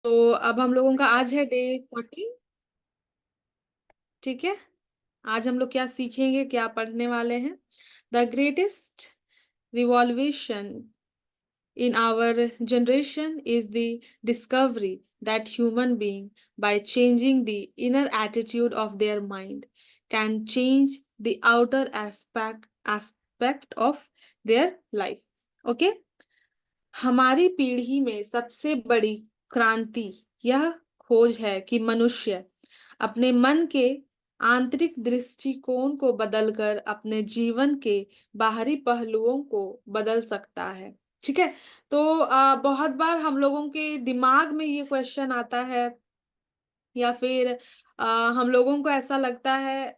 तो अब हम लोगों का आज है डे 14। ठीक है। आज हम लोग क्या सीखेंगे, क्या पढ़ने वाले हैं? The greatest revolution in our generation is the discovery that human being, by changing the inner attitude of their mind, can change the outer aspect of their life. Okay. हमारी पीढ़ी में सबसे बड़ी क्रांति यह खोज है कि मनुष्य अपने मन के आंतरिक दृष्टिकोण को बदलकर अपने जीवन के बाहरी पहलुओं को बदल सकता है। ठीक है। तो बहुत बार हम लोगों के दिमाग में ये क्वेश्चन आता है, या फिर हम लोगों को ऐसा लगता है,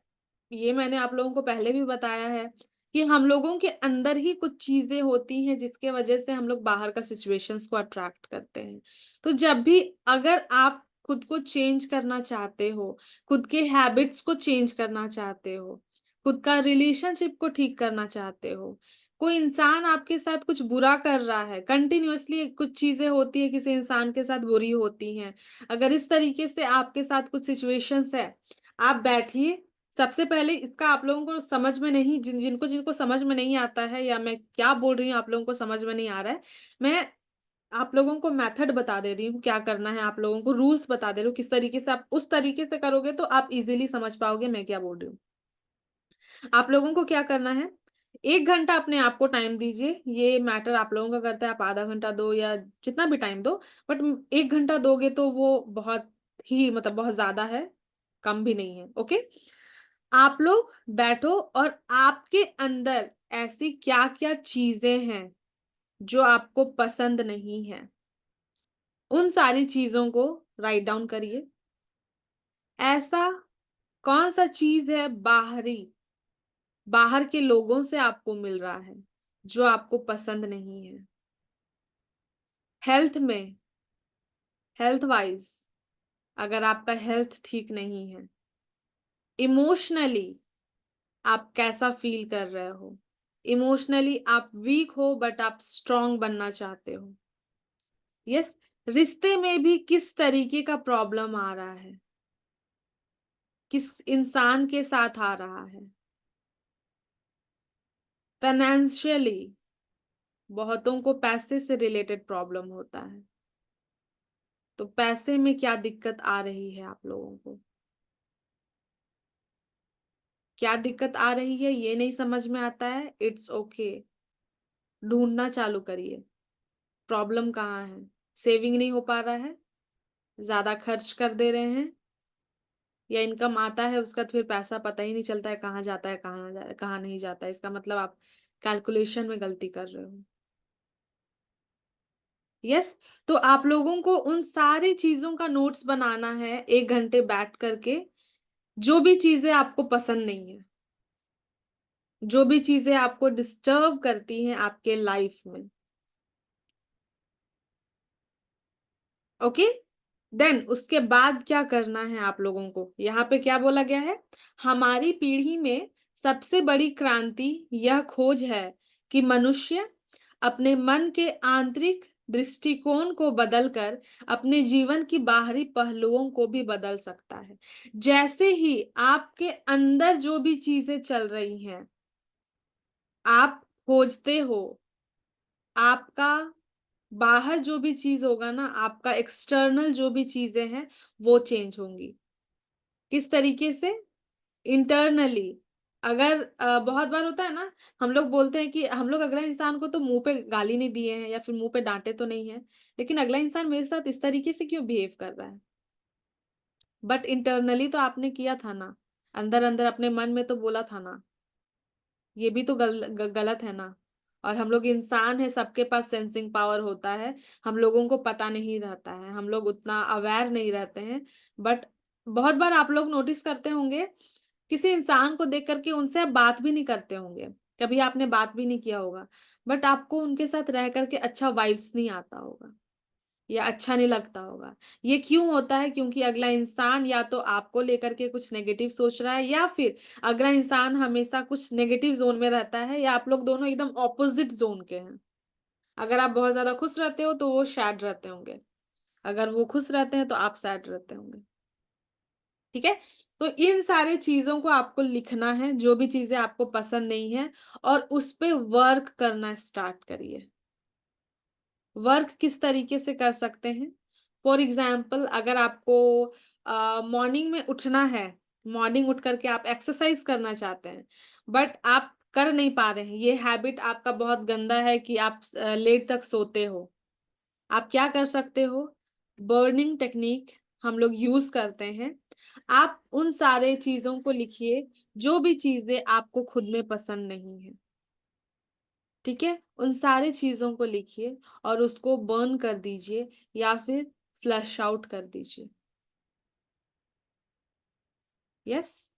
ये मैंने आप लोगों को पहले भी बताया है, कि हम लोगों के अंदर ही कुछ चीजें होती हैं जिसके वजह से हम लोग बाहर का सिचुएशंस को अट्रैक्ट करते हैं। तो जब भी अगर आप खुद को चेंज करना चाहते हो, खुद के हैबिट्स को चेंज करना चाहते हो, खुद का रिलेशनशिप को ठीक करना चाहते हो, कोई इंसान आपके साथ कुछ बुरा कर रहा है, कंटिन्यूअसली कुछ चीजें होती है किसी इंसान के साथ बुरी होती हैं, अगर इस तरीके से आपके साथ कुछ सिचुएशंस है, आप बैठिए। सबसे पहले इसका आप लोगों को समझ में नहीं, जिनको जिनको समझ में नहीं आता है, या मैं क्या बोल रही हूँ आप लोगों को समझ में नहीं आ रहा है, मैं आप लोगों को मेथड बता दे रही हूँ क्या करना है, आप लोगों को रूल्स बता दे रही हूँ किस तरीके से आप उस तरीके से करोगे तो आप इजीली समझ पाओगे मैं क्या बोल रही हूँ। आप लोगों को क्या करना है, 1 घंटा अपने आप को टाइम दीजिए। ये मैटर आप लोगों का करता है, आप आधा घंटा दो या जितना भी टाइम दो, बट 1 घंटा दोगे तो वो बहुत ही मतलब बहुत ज्यादा है, कम भी नहीं है। ओके। आप लोग बैठो और आपके अंदर ऐसी क्या क्या चीजें हैं जो आपको पसंद नहीं है, उन सारी चीजों को राइट डाउन करिए। ऐसा कौन सा चीज है बाहरी, बाहर के लोगों से आपको मिल रहा है जो आपको पसंद नहीं है? हेल्थ में, हेल्थ वाइज अगर आपका हेल्थ ठीक नहीं है, इमोशनली आप कैसा फील कर रहे हो, इमोशनली आप वीक हो बट आप स्ट्रांग बनना चाहते हो। यस। रिश्ते में भी किस तरीके का प्रॉब्लम आ रहा है, किस इंसान के साथ आ रहा है। फाइनेंशियली बहुतों को पैसे से रिलेटेड प्रॉब्लम होता है, तो पैसे में क्या दिक्कत आ रही है आप लोगों को, क्या दिक्कत आ रही है ये नहीं समझ में आता है, इट्स ओके। ढूंढना चालू करिए प्रॉब्लम कहाँ है। सेविंग नहीं हो पा रहा है, ज्यादा खर्च कर दे रहे हैं, या इनकम आता है उसका तो फिर पैसा पता ही नहीं चलता है कहाँ जाता है कहाँ नहीं जाता है, इसका मतलब आप कैलकुलेशन में गलती कर रहे हो। यस। तो आप लोगों को उन सारी चीजों का नोट्स बनाना है 1 घंटे बैठ करके, जो भी चीजें आपको पसंद नहीं है, जो भी चीजें आपको डिस्टर्ब करती हैं आपके लाइफ में। ओके। देन उसके बाद क्या करना है आप लोगों को, यहाँ पे क्या बोला गया है, हमारी पीढ़ी में सबसे बड़ी क्रांति यह खोज है कि मनुष्य अपने मन के आंतरिक दृष्टिकोण को बदलकर अपने जीवन की बाहरी पहलुओं को भी बदल सकता है। जैसे ही आपके अंदर जो भी चीजें चल रही हैं, आप खोजते हो, आपका बाहर जो भी चीज होगा ना, आपका एक्सटर्नल जो भी चीजें हैं वो चेंज होंगी। किस तरीके से? इंटरनली। अगर बहुत बार होता है ना, हम लोग बोलते हैं कि हम लोग अगला इंसान को तो मुंह पे गाली नहीं दिए हैं या फिर मुंह पे डांटे तो नहीं है, लेकिन अगला इंसान मेरे साथ इस तरीके से क्यों बिहेव कर रहा है, बट इंटरनली तो आपने किया था ना, अंदर अंदर अपने मन में तो बोला था ना, ये भी तो गलत है ना। और हम लोग इंसान है, सबके पास सेंसिंग पावर होता है, हम लोगों को पता नहीं रहता है, हम लोग उतना अवेयर नहीं रहते हैं। बट बहुत बार आप लोग नोटिस करते होंगे, किसी इंसान को देख करके उनसे आप बात भी नहीं करते होंगे, कभी आपने बात भी नहीं किया होगा, बट आपको उनके साथ रह करके अच्छा वाइब्स नहीं आता होगा या अच्छा नहीं लगता होगा। ये क्यों होता है? क्योंकि अगला इंसान या तो आपको लेकर के कुछ नेगेटिव सोच रहा है, या फिर अगला इंसान हमेशा कुछ नेगेटिव जोन में रहता है, या आप लोग दोनों एकदम ऑपोजिट जोन के हैं। अगर आप बहुत ज्यादा खुश रहते हो तो वो सैड रहते होंगे, अगर वो खुश रहते हैं तो आप सैड रहते होंगे। ठीक है, तो इन सारी चीजों को आपको लिखना है, जो भी चीजें आपको पसंद नहीं है, और उस पे वर्क करना स्टार्ट करिए। वर्क किस तरीके से कर सकते हैं? फॉर एग्जाम्पल, अगर आपको मॉर्निंग में उठना है, मॉर्निंग उठ करके आप एक्सरसाइज करना चाहते हैं, बट आप कर नहीं पा रहे हैं, ये हैबिट आपका बहुत गंदा है कि आप लेट तक सोते हो, आप क्या कर सकते हो? बर्निंग टेक्निक हम लोग यूज करते हैं। आप उन सारे चीजों को लिखिए, जो भी चीजें आपको खुद में पसंद नहीं है। ठीक है, उन सारे चीजों को लिखिए और उसको बर्न कर दीजिए या फिर फ्लश आउट कर दीजिए। यस,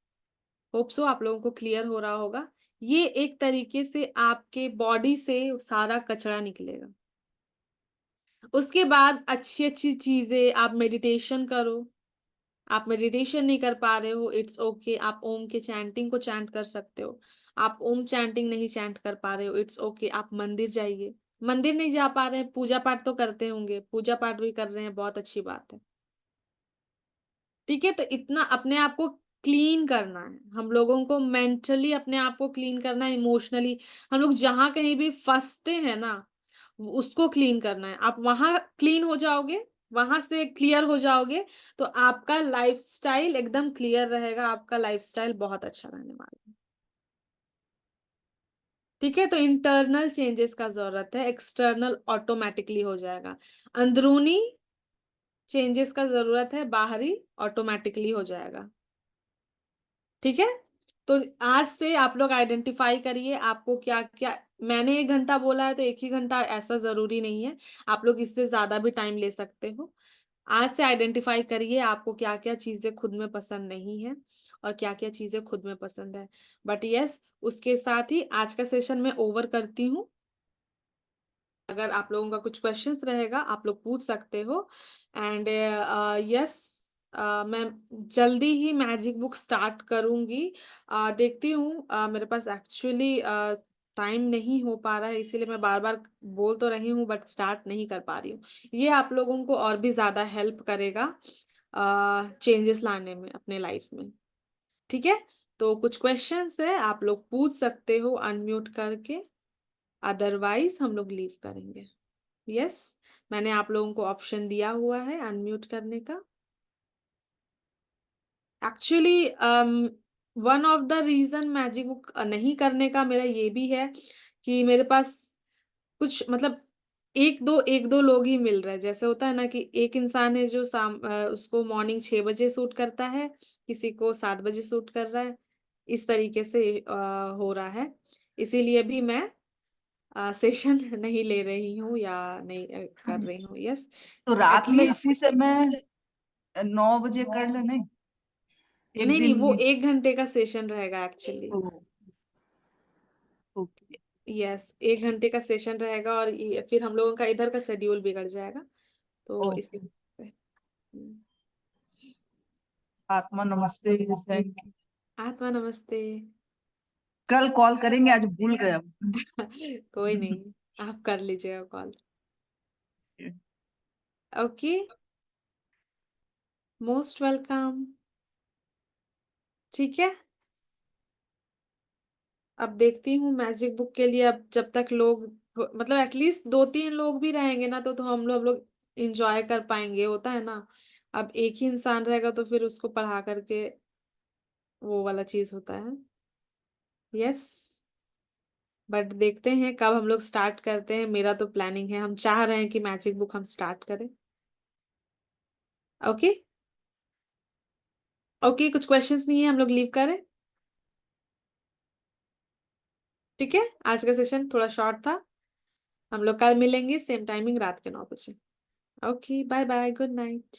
होप सो आप लोगों को क्लियर हो रहा होगा। ये एक तरीके से आपके बॉडी से सारा कचरा निकलेगा। उसके बाद अच्छी अच्छी चीजें, आप मेडिटेशन करो। आप मेडिटेशन नहीं कर पा रहे हो, इट्स ओके, आप ओम के चैंटिंग को चैंट कर सकते हो। आप ओम चैंटिंग नहीं चैंट कर पा रहे हो, इट्स ओके, आप मंदिर जाइए। मंदिर नहीं जा पा रहे हैं, पूजा पाठ तो करते होंगे, पूजा पाठ भी कर रहे हैं, बहुत अच्छी बात है। ठीक है, तो इतना अपने आप को क्लीन करना है, हम लोगों को मेंटली अपने आप को क्लीन करना है, इमोशनली हम लोग जहां कहीं भी फंसते हैं ना, उसको क्लीन करना है। आप वहां क्लीन हो जाओगे, वहां से क्लियर हो जाओगे, तो आपका लाइफस्टाइल एकदम क्लियर रहेगा, आपका लाइफस्टाइल बहुत अच्छा रहने वाला है। ठीक है, तो इंटरनल चेंजेस का जरूरत है, एक्सटर्नल ऑटोमेटिकली हो जाएगा। अंदरूनी चेंजेस का जरूरत है, बाहरी ऑटोमेटिकली हो जाएगा। ठीक है, तो आज से आप लोग आइडेंटिफाई करिए आपको क्या क्या। मैंने 1 घंटा बोला है तो 1 ही घंटा ऐसा जरूरी नहीं है, आप लोग इससे ज्यादा भी टाइम ले सकते हो। आज से आइडेंटिफाई करिए आपको क्या क्या चीजें खुद में पसंद नहीं है और क्या क्या चीजें खुद में पसंद है। बट यस, उसके साथ ही आज का सेशन मैं ओवर करती हूँ। अगर आप लोगों का कुछ क्वेश्चंस रहेगा आप लोग पूछ सकते हो। एंड यस, मैं जल्दी ही मैजिक बुक स्टार्ट करूंगी। देखती हूँ, मेरे पास एक्चुअली टाइम नहीं हो पा रहा है, इसीलिए मैं बार बार बोल तो रही हूँ बट स्टार्ट नहीं कर पा रही हूँ। ये आप लोगों को और भी ज्यादा हेल्प करेगा चेंजेस लाने में अपने लाइफ में। ठीक है, तो कुछ क्वेश्चंस है, आप लोग पूछ सकते हो अनम्यूट करके, अदरवाइज हम लोग लीव करेंगे। यस, मैंने आप लोगों को ऑप्शन दिया हुआ है अनम्यूट करने का। Actually one of the reason magic book नहीं करने का मेरा ये भी है कि मेरे पास कुछ मतलब एक दो लोग ही मिल रहे हैं। जैसे होता है ना कि एक इंसान है जो उसको मॉर्निंग 6 बजे सूट करता है, किसी को 7 बजे सूट कर रहा है, इस तरीके से हो रहा है। इसीलिए भी मैं सेशन नहीं ले रही हूँ या नहीं कर रही हूँ। यस, तो रात में एटलीस्ट इसी समय 9 बजे कर लेने एक नहीं नहीं, दिन। वो 1 घंटे का सेशन रहेगा एक्चुअली। ओके। यस, 1 घंटे का सेशन रहेगा और फिर हम लोगों का इधर का शेड्यूल बिगड़ जाएगा, तो इसी ओके। हम्म, आत्मा नमस्ते। आत्मा नमस्ते। कल कॉल करेंगे, आज भूल गए। कोई नहीं, आप कर लीजिएगा कॉल। Okay, most welcome. ठीक है, अब देखती हूँ मैजिक बुक के लिए। अब जब तक लोग मतलब एटलीस्ट 2-3 लोग भी रहेंगे ना, तो हम लोग इंजॉय कर पाएंगे, होता है ना। अब एक ही इंसान रहेगा तो फिर उसको पढ़ा करके वो वाला चीज होता है। यस, बट देखते हैं कब हम लोग स्टार्ट करते हैं। मेरा तो प्लानिंग है, हम चाह रहे हैं कि मैजिक बुक हम स्टार्ट करें। ओके, ओके, कुछ क्वेश्चंस नहीं है, हम लोग लीव करें। ठीक है, आज का सेशन थोड़ा शॉर्ट था। हम लोग कल मिलेंगे सेम टाइमिंग, रात के 9 बजे। Okay, bye bye, good night.